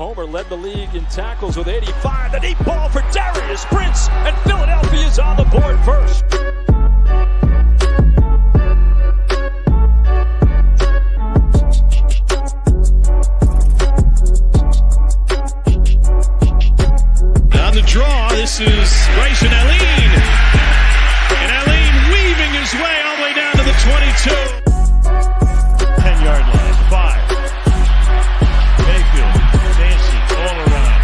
Oklahoma led the league in tackles with 85. The deep ball for Darius Prince, and Philadelphia's on the board first. On the draw, this is Bryson Allen. And Allen weaving his way all the way down to the 22. 10-yard line, 5. Mayfield, dancing all around.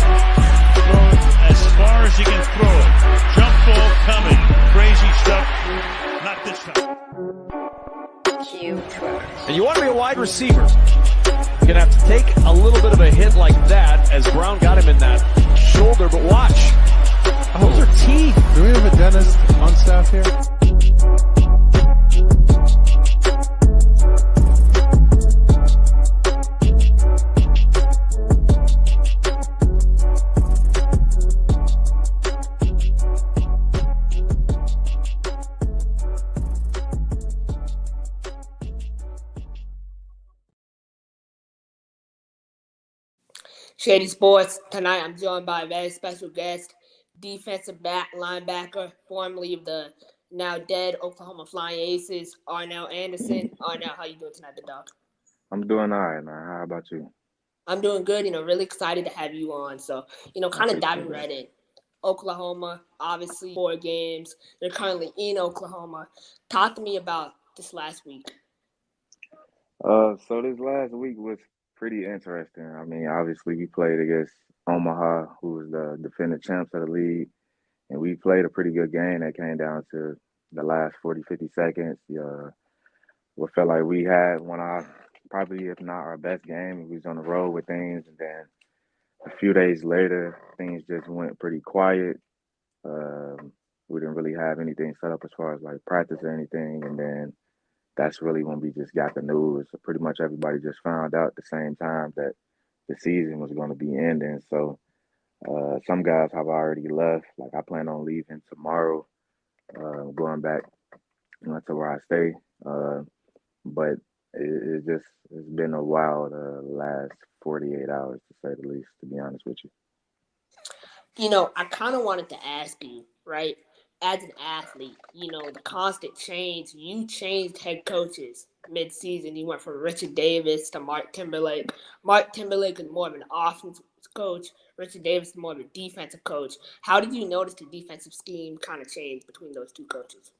Throwing as far as he can throw it. Jump ball coming. Crazy stuff. Not this time. And you want to be a wide receiver. You're going to have to take a little bit of a hit like that as Brown got him in that shoulder, but watch. Those are teeth. Do we have a dentist on staff here? Shady Sports. Tonight I'm joined by a very special guest, defensive back linebacker, formerly of the now dead Oklahoma Flying Aces, Arnell Anderson. Arnell, how you doing tonight, the dog? I'm doing all right, man. How about you? I'm doing good. Really excited to have you on. So, kind of diving right in. Oklahoma, obviously 4 games. They're currently in Oklahoma. Talk to me about this last week. So this last week was pretty interesting. I mean, obviously we played against Omaha, who was the defending champs of the league, and we played a pretty good game that came down to the last 40, 50 seconds. We felt like we had one of our, probably if not our best game. We was on the road with things, and then a few days later, things just went pretty quiet. We didn't really have anything set up as far as like practice or anything, and then that's really when we just got the news. So pretty much everybody just found out at the same time that the season was going to be ending. So some guys have already left. Like I plan on leaving tomorrow, going back to where I stay. But it's been a wild last 48 hours, to say the least, to be honest with you. I kind of wanted to ask you, right? As an athlete, the constant change, you changed head coaches mid-season. You went from Richard Davis to Mark Timberlake. Mark Timberlake is more of an offensive coach. Richard Davis is more of a defensive coach. How did you notice the defensive scheme kind of change between those two coaches?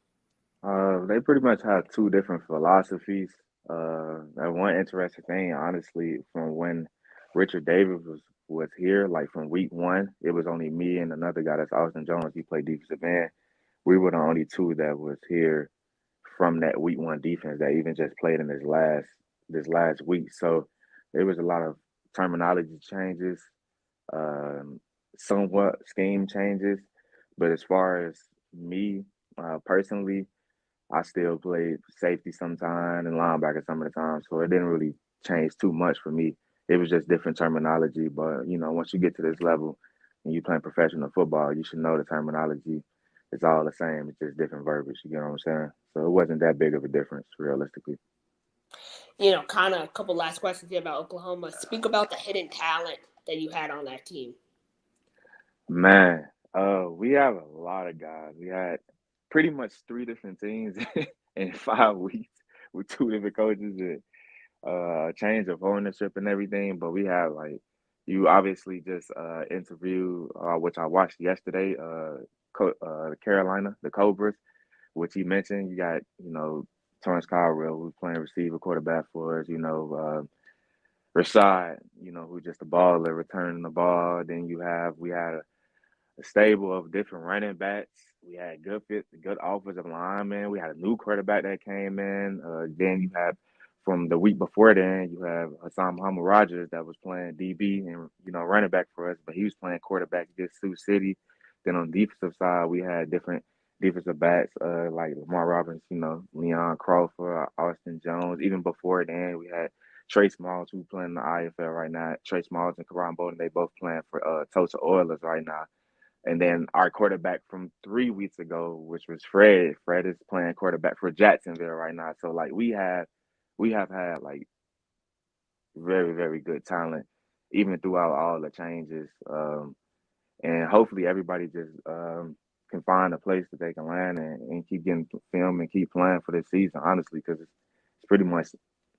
They pretty much have 2 different philosophies. That one interesting thing, honestly, from when Richard Davis was here, like from week 1, it was only me and another guy, that's Austin Jones. He played defensive end. We were the only 2 that was here from that week 1 defense that even just played in this last week. So there was a lot of terminology changes, somewhat scheme changes. But as far as me personally, I still played safety sometime and linebacker some of the time. So it didn't really change too much for me. It was just different terminology. But, once you get to this level and you're playing professional football, you should know the terminology. It's all the same. It's just different verbiage. You get what I'm saying? So it wasn't that big of a difference, realistically. Kind of a couple last questions here about Oklahoma. Speak about the hidden talent that you had on that team. Man, we have a lot of guys. We had pretty much 3 different teams in 5 weeks with 2 different coaches and change of ownership and everything. But we have, like, you obviously just interviewed, which I watched yesterday, Carolina, the Cobras, which he mentioned. You got, Torrance Caldwell, who's playing receiver quarterback for us, Rashad, who's just a baller, returning the ball. Then we had a stable of different running backs. We had good offensive linemen. We had a new quarterback that came in. Then you have, from the week before then, you have Hassan Muhammad Rogers that was playing DB and, running back for us, but he was playing quarterback against Sioux City. Then on the defensive side, we had different defensive backs like Lamar Robbins, Leon Crawford, Austin Jones. Even before then, we had Trey Smalls, who's playing in the IFL right now. Trey Smalls and Karan Bowden, they both playing for Tulsa Oilers right now. And then our quarterback from 3 weeks ago, which was Fred. Fred is playing quarterback for Jacksonville right now. So, like, we have had, like, very, very good talent even throughout all the changes. And hopefully everybody just can find a place that they can land and keep getting film and keep playing for this season, honestly, because it's pretty much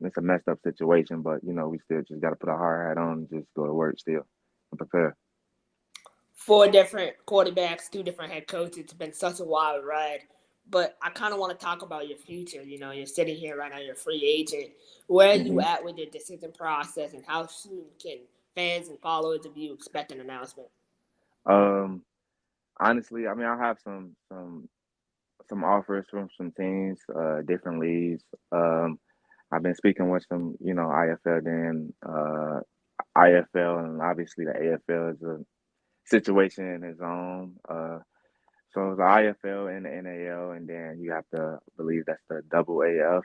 it's a messed up situation. But, we still just got to put a hard hat on and just go to work still and prepare. 4 different quarterbacks, 2 different head coaches. It's been such a wild ride. But I kind of want to talk about your future. You're sitting here right now, you're a free agent. Where are you at with your decision process, and how soon can fans and followers of you expect an announcement? Honestly, I mean, I have some offers from some teams, different leagues. I've been speaking with some, IFL then, IFL, and obviously the AFL is a situation in its own. So the IFL and the NAL, and then you have to believe that's the double AF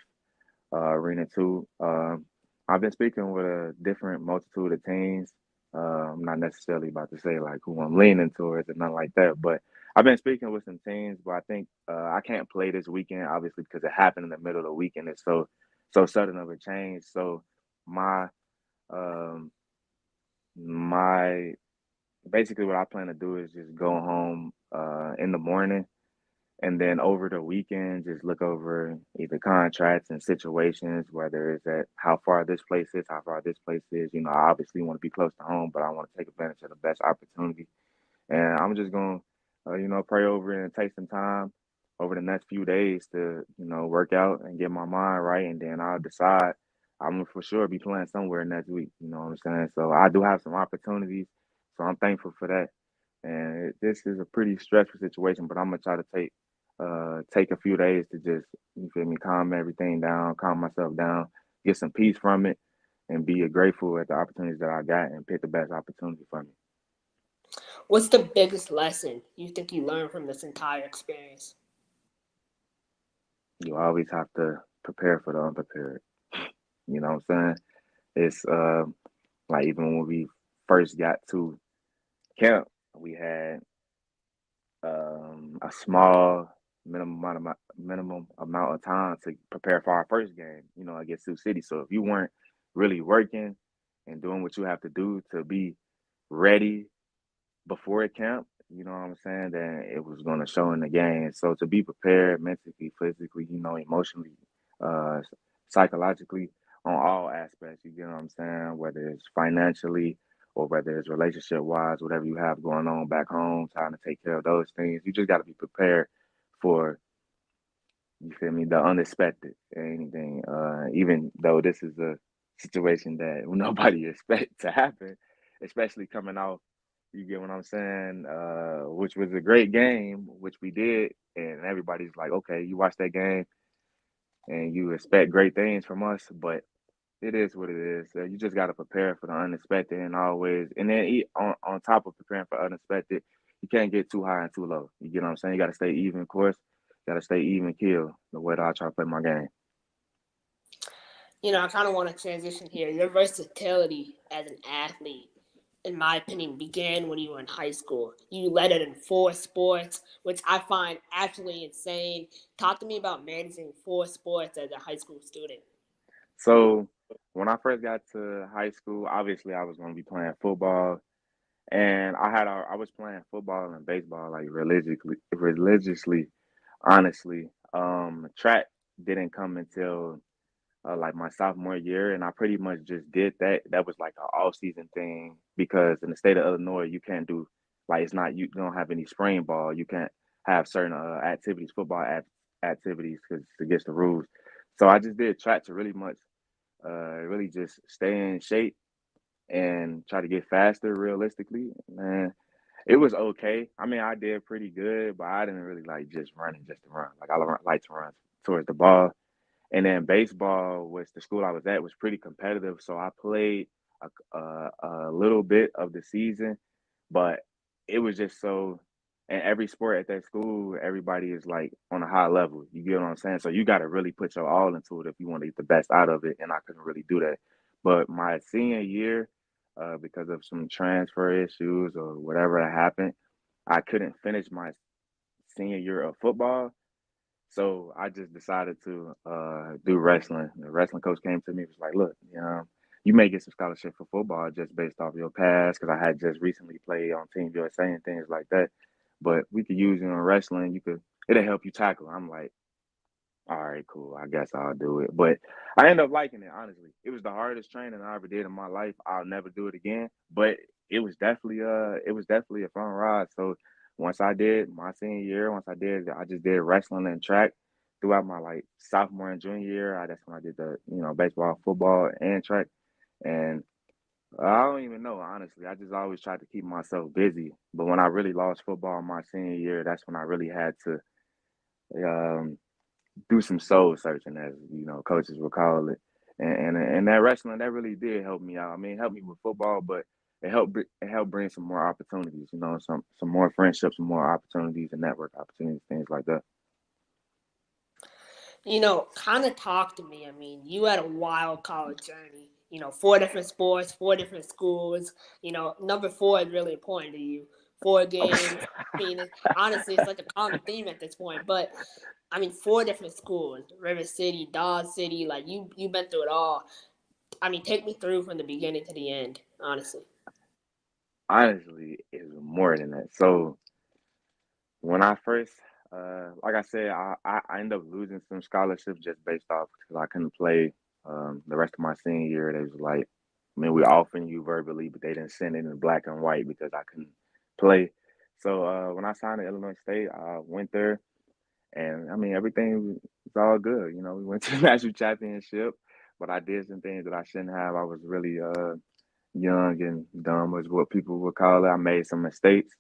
arena too. I've been speaking with a different multitude of teams. I'm not necessarily about to say like who I'm leaning towards and nothing like that, but I've been speaking with some teams. But I think I can't play this weekend, obviously, because it happened in the middle of the weekend. It's so sudden of a change. So my um, my basically what I plan to do is just go home in the morning, and then over the weekend just look over either contracts and situations, whether it's at how far this place is, how far this place is. I obviously want to be close to home, but I want to take advantage of the best opportunity. And I'm just going to, pray over it and take some time over the next few days to, work out and get my mind right. And then I'll decide I'm gonna for sure be playing somewhere next week. You know what I'm saying? So I do have some opportunities. So I'm thankful for that. And this is a pretty stressful situation, but I'm gonna try to take a few days to just, you feel me, calm everything down, calm myself down, get some peace from it, and be grateful at the opportunities that I got and pick the best opportunity for me. What's the biggest lesson you think you learned from this entire experience? You always have to prepare for the unprepared. You know what I'm saying? It's like even when we first got to camp, we had a small minimum amount of time to prepare for our first game, against Sioux City. So if you weren't really working and doing what you have to do to be ready before camp, you know what I'm saying, then it was going to show in the game. So to be prepared mentally, physically, emotionally, uh, psychologically, on all aspects, you get what I'm saying, whether it's financially or whether it's relationship wise, whatever you have going on back home, trying to take care of those things. You just got to be prepared for, you feel me, the unexpected, anything. Even though this is a situation that nobody expect to happen, especially coming off, you get what I'm saying, which was a great game, which we did, and everybody's like, okay, you watch that game and you expect great things from us, but it is what it is. You just got to prepare for the unexpected and always, and then on top of preparing for unexpected, you can't get too high and too low. You get what I'm saying? You got to stay even course, got to stay even keel the way that I try to play my game. I kind of want to transition here. Your versatility as an athlete, in my opinion, began when you were in high school. You led it in 4 sports, which I find absolutely insane. Talk to me about managing 4 sports as a high school student. So when I first got to high school, obviously I was going to be playing football, and I was playing football and baseball like religiously, honestly. Track didn't come until like my sophomore year, and I pretty much just did that. That was like an all season thing because in the state of Illinois, you can't do like it's not you don't have any spring ball. You can't have certain activities, activities, because it's against the rules. So I just did track to really just stay in shape and try to get faster realistically. Man, it was okay. I mean, I did pretty good, but I didn't really like just running just to run. Like like to run towards the ball. And then baseball, which the school I was at was pretty competitive, so I played a little bit of the season, but it was just so. And every sport at that school, everybody is like on a high level. You get what I'm saying? So you got to really put your all into it if you want to get the best out of it. And I couldn't really do that. But my senior year, because of some transfer issues or whatever that happened, I couldn't finish my senior year of football. So I just decided to do wrestling. The wrestling coach came to me and was like, look, you may get some scholarship for football just based off your past, because I had just recently played on Team USA and things like that. But we could use it in wrestling. It'll help you tackle. I'm like, all right, cool. I guess I'll do it. But I ended up liking it, honestly. It was the hardest training I ever did in my life. I'll never do it again. But it was definitely a fun ride. So once I did my senior year, I just did wrestling and track throughout my like sophomore and junior year. That's when I did the, baseball, football, and track. And I don't even know, honestly. I just always tried to keep myself busy. But when I really lost football my senior year, that's when I really had to um, do some soul searching, as coaches would call it. And that wrestling, that really did help me out. I mean, it helped me with football, but it helped bring some more opportunities. Some more friendships, some more opportunities, and network opportunities, things like that. Kind of talk to me. I mean, you had a wild college journey. 4 different sports, 4 different schools. Number 4 is really important to you. 4 games. I mean, honestly, it's like a common theme at this point. But I mean, 4 different schools: River City, Dodge City. Like you've been through it all. I mean, take me through from the beginning to the end. Honestly. Honestly, it was more than that. So when I first, like I said, I ended up losing some scholarships just based off because I couldn't play the rest of my senior year. They was like, I mean, we offering you verbally, but they didn't send it in black and white because I couldn't play. So when I signed to Illinois State, I went there, and I mean, everything was all good. We went to the national championship, but I did some things that I shouldn't have. I was really young and dumb, is what people would call it. I made some mistakes.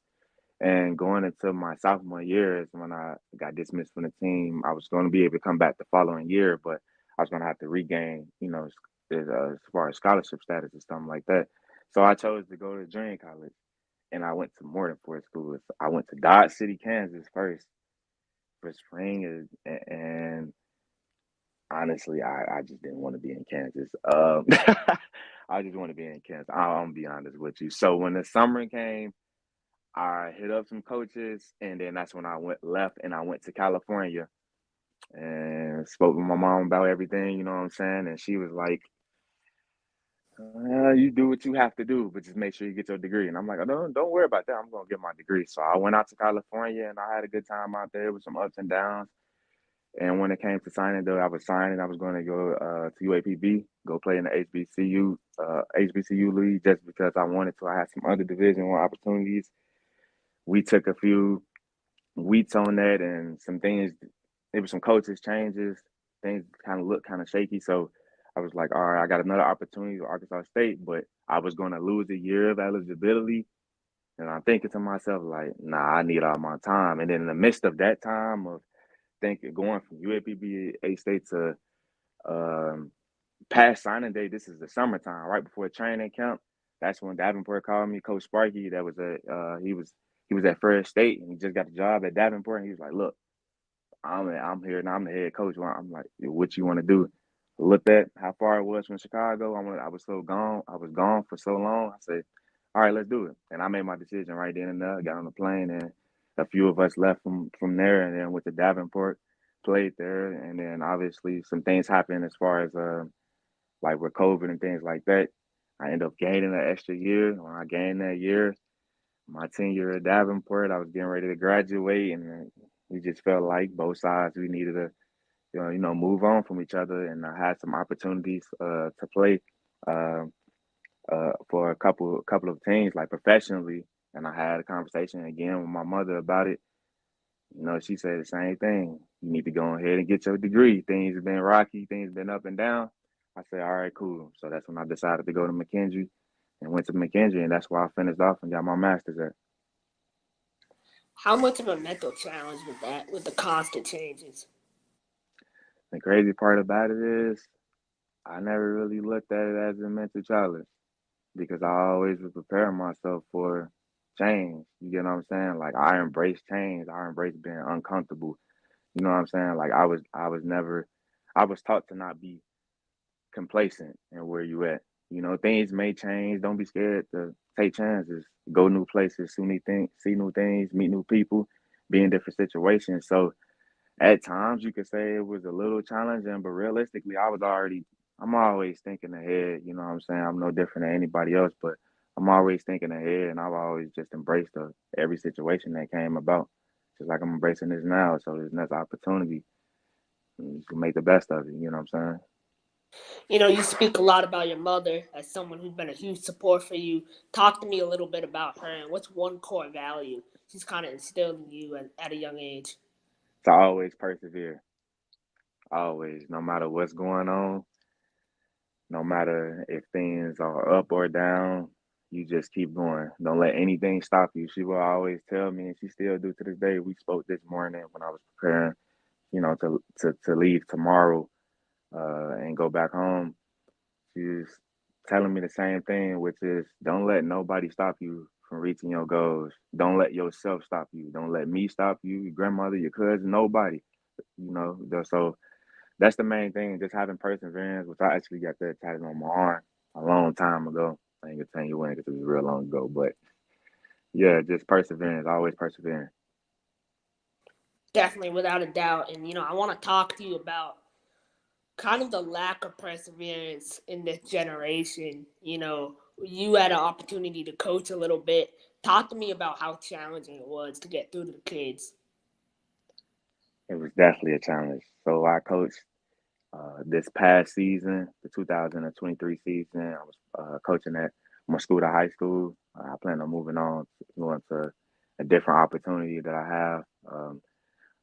And going into my sophomore year is when I got dismissed from the team. I was going to be able to come back the following year, but I was going to have to regain, as far as scholarship status and something like that. So I chose to go to junior college, and I went to more than 4 schools. I went to Dodge City, Kansas first for spring, and honestly, I just didn't want to be in Kansas. I just want to be in Kansas. I'm gonna be honest with you. So when the summer came, I hit up some coaches, and then that's when I left, and I went to California and spoke with my mom about everything. You know what I'm saying? And she was like, "You do what you have to do, but just make sure you get your degree." And I'm like, "Oh, don't worry about that. I'm gonna get my degree." So I went out to California, and I had a good time out there with some ups and downs. And when it came to signing, though, I was signing. I was going to go to UAPB, go play in the HBCU league, just because I wanted to. I had some other Division One opportunities. We took a few weeks on that, and some things. There were some coaches changes. Things kind of looked kind of shaky. So I was like, all right, I got another opportunity with Arkansas State, but I was going to lose a year of eligibility. And I'm thinking to myself, like, nah, I need all my time. And then in the midst of that time of thinking, going from UAPB A State to um, past signing day, this is the summertime, right before training camp. That's when Davenport called me, Coach Sparky. That was he was at First State, and he just got the job at Davenport. And he was like, "Look, I'm here and I'm the head coach." Well, I'm like, "What you want to do?" Looked at how far it was from Chicago. I was so gone. I was gone for so long. I said, "All right, let's do it." And I made my decision right then and there. Got on the plane, and a few of us left from there, and then went to Davenport, played there, and then obviously some things happened as far as like with COVID and things like that. I ended up gaining an extra year. When I gained that year, my tenure at Davenport, I was getting ready to graduate, and we just felt like both sides we needed to, move on from each other. And I had some opportunities to play uh, for a couple of teams, like professionally. And I had a conversation again with my mother about it. She said the same thing. You need to go ahead and get your degree. Things have been rocky. Things have been up and down. I said, all right, cool. So that's when I decided to go to McKendree and went to McKendree, and that's where I finished off and got my master's at. How much of a mental challenge with that, with the constant changes? The crazy part about it is I never really looked at it as a mental challenge because I always was preparing myself for change. You get what I'm saying? Like I embrace change. I embrace being uncomfortable. You know what I'm saying? Like I was taught to not be complacent in where you at. Things may change. Don't be scared to take chances, go new places, see new things, meet new people, be in different situations. So at times you could say it was a little challenging, but realistically, I'm always thinking ahead. You know what I'm saying? I'm no different than anybody else, but I'm always thinking ahead, and I've always just embraced every situation that came about, just like I'm embracing this now. So this next opportunity, you can make the best of it. You know what I'm saying? You speak a lot about your mother as someone who's been a huge support for you. Talk to me a little bit about her and what's one core value she's kind of instilled in you at a young age. To always persevere, always, no matter what's going on, no matter if things are up or down, you just keep going. Don't let anything stop you. She will always tell me, and she still do to this day. We spoke this morning when I was preparing, to leave tomorrow and go back home. She's telling me the same thing, which is don't let nobody stop you from reaching your goals. Don't let yourself stop you. Don't let me stop you, your grandmother, your cousin, nobody. So that's the main thing, just having perseverance, which I actually got that tatted on my arm a long time ago. I ain't gonna tell you when because it was real long ago, but yeah, just perseverance, always persevering. Definitely, without a doubt. And, I want to talk to you about kind of the lack of perseverance in this generation. You had an opportunity to coach a little bit. Talk to me about how challenging it was to get through to the kids. It was definitely a challenge. So I coached this past season, the 2023 season. I was coaching at Muscuda High School. I plan on moving on, going to a different opportunity that I have.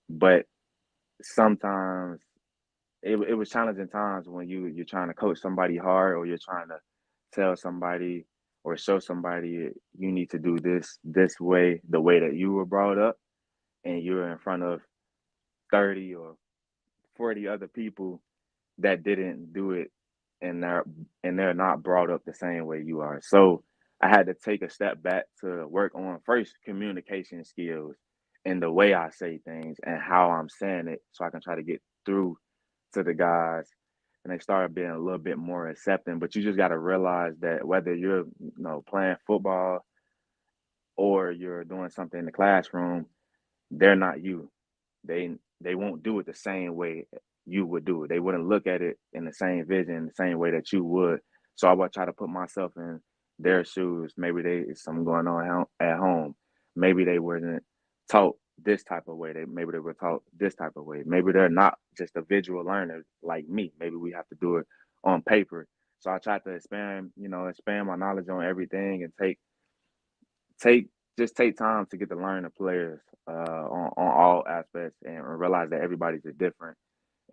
But sometimes it was challenging times when you're trying to coach somebody hard, or you're trying to tell somebody or show somebody you need to do this way, the way that you were brought up, and you're in front of 30 or 40 other people that didn't do it, and they're not brought up the same way you are. So I had to take a step back to work on first communication skills and the way I say things and how I'm saying it, so I can try to get through to the guys, and they started being a little bit more accepting. But you just got to realize that whether you're playing football or you're doing something in the classroom, they're not you. They won't do it the same way you would do it. They wouldn't look at it in the same vision, the same way that you would. So I would try to put myself in their shoes. Maybe it's something going on at home. Maybe they weren't taught this type of way. Maybe they were taught this type of way. Maybe they're not just a visual learner like me. Maybe we have to do it on paper. So I tried to expand my knowledge on everything, and take take time to get to learn the players on all aspects, and realize that everybody's different,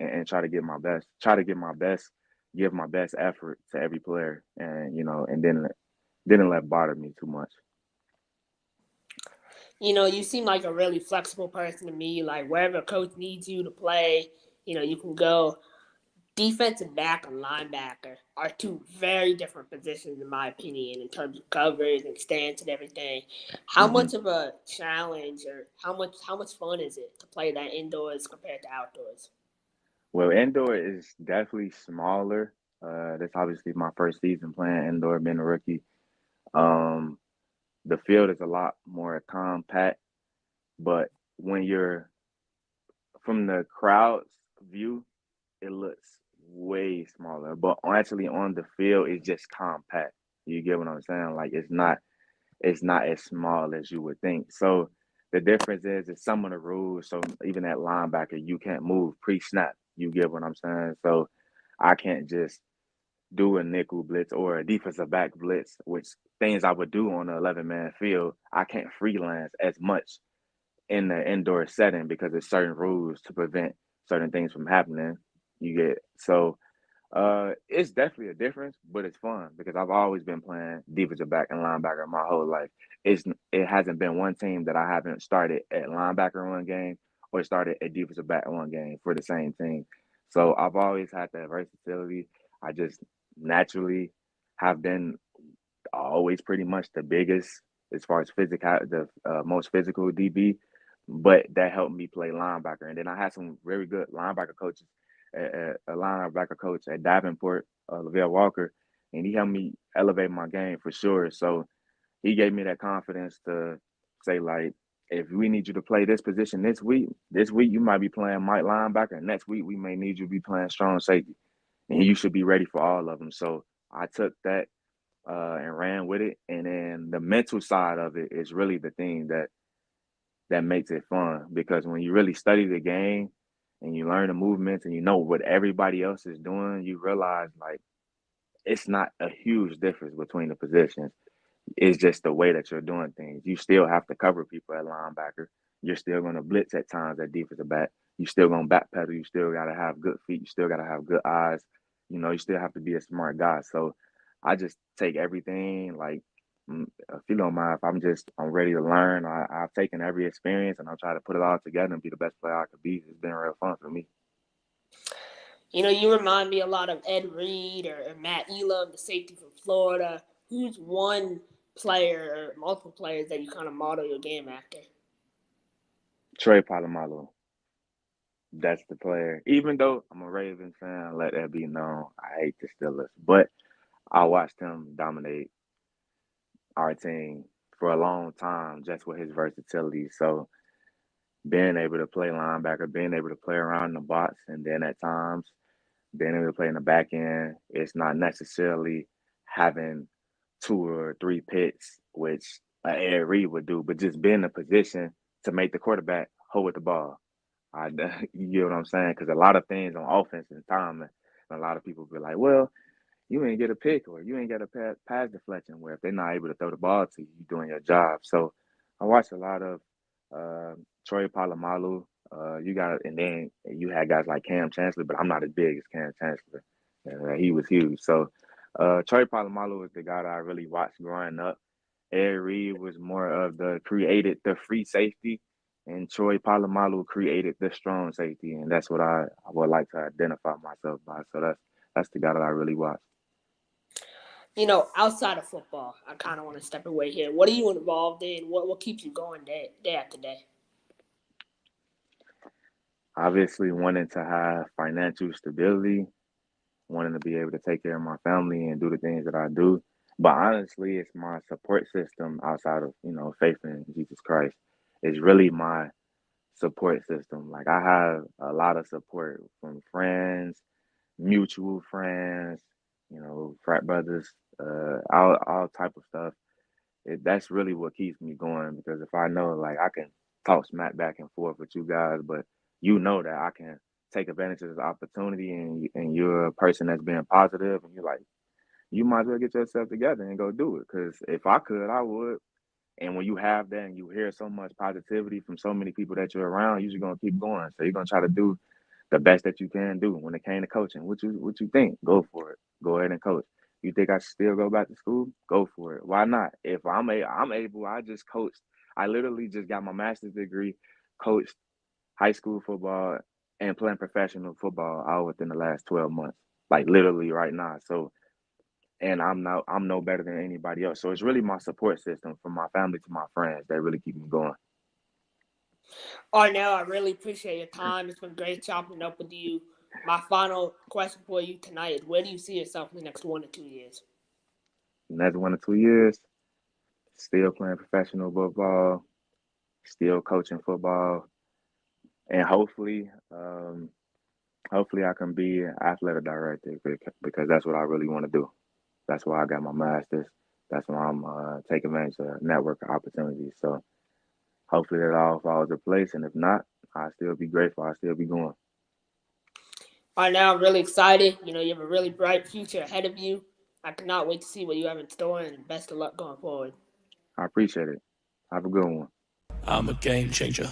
and try to get my best. Try to get my best, give my best effort to every player, and then didn't let bother me too much. You seem like a really flexible person to me. Like wherever coach needs you to play, you can go. Defensive back and linebacker are two very different positions in my opinion in terms of coverage and stance and everything. How Hmm. much of a challenge or how much fun is it to play that indoors compared to outdoors? Well, indoor is definitely smaller. That's obviously my first season playing indoor, being a rookie. Um, the field is a lot more compact, but when you're from the crowd's view, it looks way smaller. But actually on the field, it's just compact. You get what I'm saying? Like it's not as small as you would think. So the difference is some of the rules. So even at linebacker, you can't move pre-snap. You get what I'm saying? So I can't just do a nickel blitz or a defensive back blitz, which things I would do on an 11-man field. I can't freelance as much in the indoor setting because there's certain rules to prevent certain things from happening. You get so it's definitely a difference, but it's fun because I've always been playing defensive back and linebacker my whole life. It hasn't been one team that I haven't started at linebacker one game or started at defensive back one game for the same team. So I've always had that versatility. I just naturally have been always pretty much the biggest as far as physical, the most physical DB, but that helped me play linebacker. And then I had some very good linebacker coaches, a linebacker coach at Davenport, Lavelle Walker, and he helped me elevate my game for sure. So he gave me that confidence to say, like, if we need you to play this position this week you might be playing Mike linebacker, and next week we may need you to be playing strong safety. and you should be ready for all of them. So I took that and ran with it. And then the mental side of it is really the thing that makes it fun, because when you really study the game and you learn the movements and you know what everybody else is doing, you realize like it's not a huge difference between the positions. It's just the way that you're doing things. You still have to cover people at linebacker. You're still going to blitz at times at defensive back. You still going to backpedal. You still got to have good feet. You still got to have good eyes. You know, you still have to be a smart guy. So I just take everything like, if you don't mind, if I'm ready to learn. I've taken every experience and I'll try to put it all together and be the best player I could be. It's been real fun for me. You know, you remind me a lot of Ed Reed or Matt Elam, the safety from Florida. Who's one player or multiple players that you kind of model your game after? Trey Polamalu. That's the player. Even though I'm a Ravens fan, let that be known. I hate the Steelers. But I watched him dominate our team for a long time just with his versatility. So being able to play linebacker, being able to play around the box, and then at times being able to play in the back end, it's not necessarily having 2 or 3 picks, which Ed Reed would do, but just being in a position to make the quarterback hold the ball. You get what I'm saying? Because a lot of things on offense and timing, and a lot of people be like, well, you ain't get a pick or you ain't get a pass deflection, where if they're not able to throw the ball to you, you're doing your job. So I watched a lot of Troy Polamalu. And then you had guys like Cam Chancellor, but I'm not as big as Cam Chancellor. He was huge. So Troy Polamalu was the guy that I really watched growing up. Ed Reed was more of the free safety, and Troy Polamalu created the strong safety, and that's what I would like to identify myself by. So that's the guy that I really watch. You know, outside of football, I kind of want to step away here. What are you involved in? What keeps you going day after day? Obviously, wanting to have financial stability, wanting to be able to take care of my family and do the things that I do. But honestly, it's my support system outside of, faith in Jesus Christ. It's really my support system. Like, I have a lot of support from friends, mutual friends, frat brothers, all type of stuff. That's really what keeps me going, because if I know, like, I can talk smack back and forth with you guys, but you know that I can take advantage of this opportunity, and you're a person that's being positive, and you're like, you might as well get yourself together and go do it, because if I could, I would. And when you have that and you hear so much positivity from so many people that you're around, you're just gonna keep going. So you're gonna try to do the best that you can do. When it came to coaching, what you think? Go for it. Go ahead and coach. You think I should still go back to school? Go for it. Why not? If I'm able, I just coached. I literally just got my master's degree, coached high school football and playing professional football all within the last 12 months. Like literally right now. So, and I'm no better than anybody else. So it's really my support system, from my family to my friends, that really keep me going. Arnell, I really appreciate your time. It's been great chopping up with you. My final question for you tonight is, where do you see yourself in the next 1 to 2 years? Next 1 to 2 years, still playing professional football, still coaching football, and hopefully I can be an athletic director, because that's what I really want to do. That's why I got my master's. That's why I'm taking advantage of network opportunities. So hopefully that all falls into place, and if not, I'll still be grateful. I'll still be going. All right, now I'm really excited. You have a really bright future ahead of you. I cannot wait to see what you have in store, and best of luck going forward. I appreciate it. Have a good one. I'm a game changer.